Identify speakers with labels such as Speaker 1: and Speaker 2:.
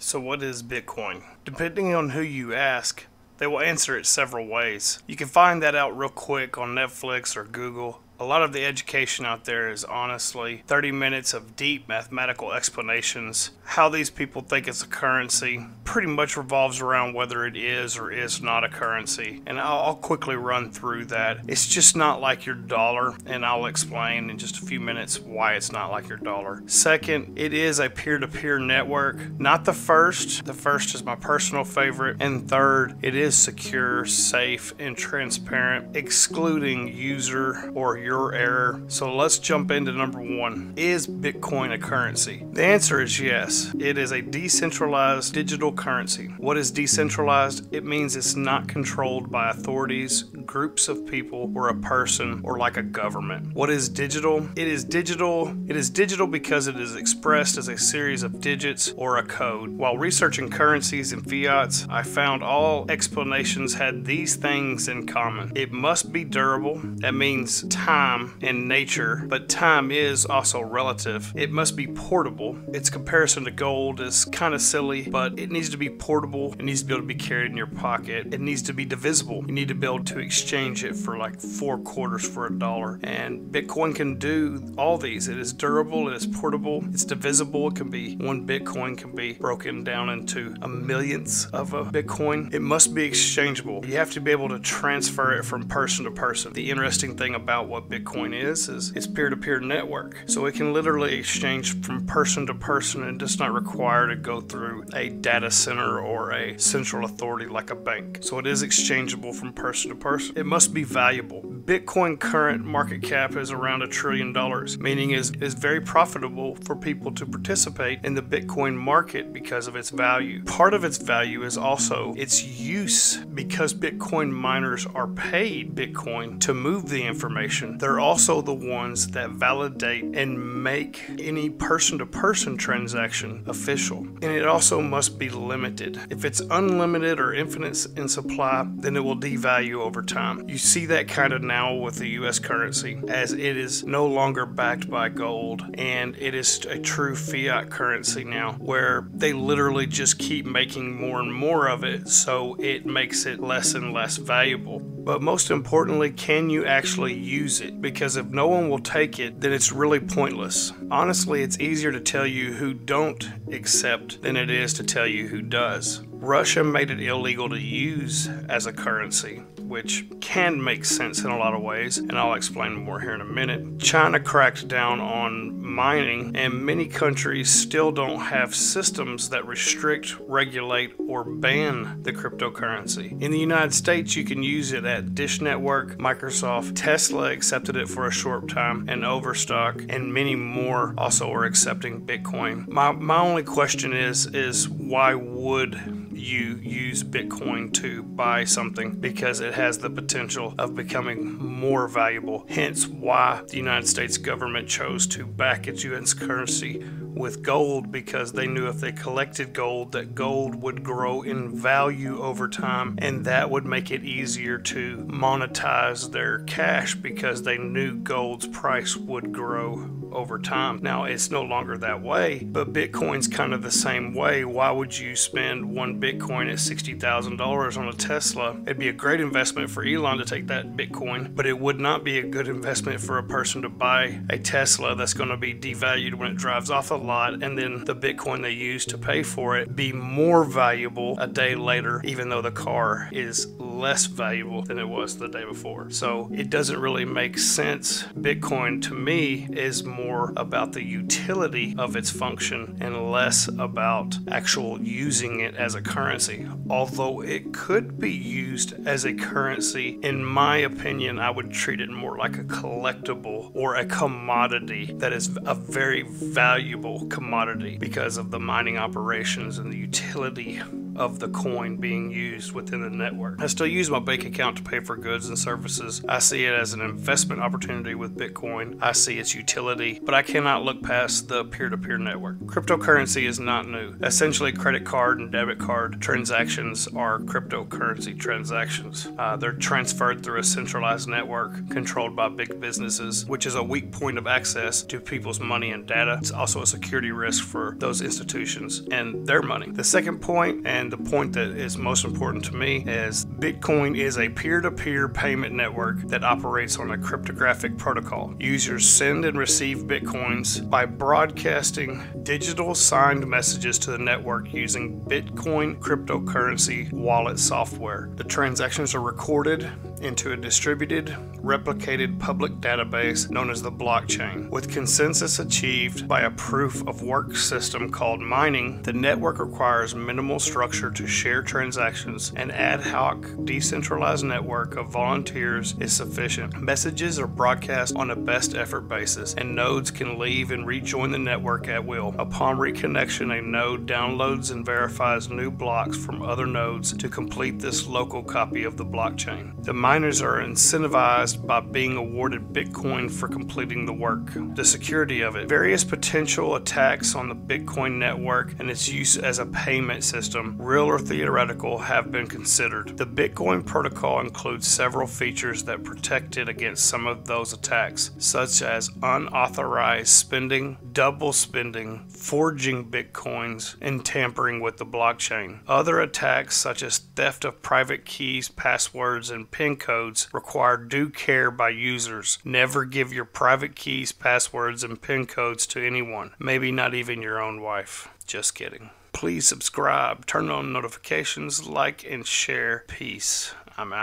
Speaker 1: So what is Bitcoin? Depending on who you ask, they will answer it several ways. You can find that out real quick on Netflix or Google. A lot of the education out there is honestly 30 minutes of deep mathematical explanations. How these people think it's a currency pretty much revolves around whether it is or is not a currency. And I'll quickly run through that. It's just not like your dollar, and I'll explain in just a few minutes why it's not like your dollar. Second, it is a peer-to-peer network. Not the first. The first is my personal favorite. And third, it is secure, safe, and transparent, excluding user or your error. So let's jump into number one. Is Bitcoin a currency? The answer is yes. It is a decentralized digital currency. What is decentralized? It means it's not controlled by authorities, groups of people, or a person, or like a government. What is digital? It is digital. It is digital because it is expressed as a series of digits or a code. While researching currencies and fiats, I found all explanations had these things in common. It must be durable. That means time and nature, but time is also relative. It must be portable. Its comparison to gold is kind of silly, but it needs to be portable. It needs to be able to be carried in your pocket. It needs to be divisible. You need to be able to exchange it for like 4 quarters for $1. And Bitcoin can do all these. It is durable, it is portable, it's divisible. It can be one Bitcoin can be broken down into a millionth of a Bitcoin. It must be exchangeable. You have to be able to transfer it from person to person. The interesting thing about what Bitcoin is it's peer-to-peer network. So it can literally exchange from person to person and does not require to go through a data center or a central authority like a bank. So it is exchangeable from person to person. It must be valuable. Bitcoin current market cap is around $1 trillion, meaning it is very profitable for people to participate in the Bitcoin market because of its value. Part of its value is also its use, because Bitcoin miners are paid Bitcoin to move the information. They're also the ones that validate and make any person-to-person transaction official. And it also must be limited. If it's unlimited or infinite in supply, then it will devalue over time. You see that kind of now with the US currency, as it is no longer backed by gold, and it is a true fiat currency now, where they literally just keep making more and more of it, so it makes it less and less valuable. But most importantly, can you actually use it? Because if no one will take it, then it's really pointless. Honestly, it's easier to tell you who don't accept than it is to tell you who does. Russia made it illegal to use as a currency, which can make sense in a lot of ways, and I'll explain more here in a minute. China cracked down on mining, and many countries still don't have systems that restrict, regulate, or ban the cryptocurrency. In the United States, you can use it at Dish Network, Microsoft, Tesla accepted it for a short time, and Overstock, and many more also are accepting Bitcoin. My only question is why would you use Bitcoin to buy something? Because it has the potential of becoming more valuable. Hence why the United States government chose to back its US currency with gold, because they knew if they collected gold, that gold would grow in value over time, and that would make it easier to monetize their cash, because they knew gold's price would grow over time. Now, it's no longer that way, but Bitcoin's kind of the same way. Why would you spend one Bitcoin at $60,000 on a Tesla? It'd be a great investment for Elon to take that Bitcoin, but it would not be a good investment for a person to buy a Tesla that's going to be devalued when it drives off a lot, and then the Bitcoin they use to pay for it be more valuable a day later, even though the car is less valuable than it was the day before. So it doesn't really make sense. Bitcoin to me is more about the utility of its function and less about actual using it as a currency. Although it could be used as a currency, in my opinion, I would treat it more like a collectible or a commodity that is a very valuable commodity because of the mining operations and the utility of the coin being used within the network. I still use my bank account to pay for goods and services. I see it as an investment opportunity with Bitcoin. I see its utility, but I cannot look past the peer-to-peer network. Cryptocurrency is not new. Essentially, credit card and debit card transactions are cryptocurrency transactions. They're transferred through a centralized network controlled by big businesses, which is a weak point of access to people's money and data. It's also a security risk for those institutions and their money. The second point, and the point that is most important to me, is Bitcoin is a peer-to-peer payment network that operates on a cryptographic protocol. Users send and receive Bitcoins by broadcasting digital signed messages to the network using Bitcoin cryptocurrency wallet software. The transactions are recorded into a distributed, replicated public database known as the blockchain. With consensus achieved by a proof of work system called mining, the network requires minimal structure to share transactions. An ad hoc, decentralized network of volunteers is sufficient. Messages are broadcast on a best effort basis, and nodes can leave and rejoin the network at will. Upon reconnection, a node downloads and verifies new blocks from other nodes to complete this local copy of the blockchain. The miners are incentivized by being awarded Bitcoin for completing the work. The security of it. Various potential attacks on the Bitcoin network and its use as a payment system, real or theoretical, have been considered. The Bitcoin protocol includes several features that protect it against some of those attacks, such as unauthorized spending, double spending, forging Bitcoins, and tampering with the blockchain. Other attacks, such as theft of private keys, passwords, and PIN codes, require due care by users. Never give your private keys, passwords, and PIN codes to anyone, maybe not even your own wife. Just kidding. Please subscribe, turn on notifications, like, and share. Peace. I'm out.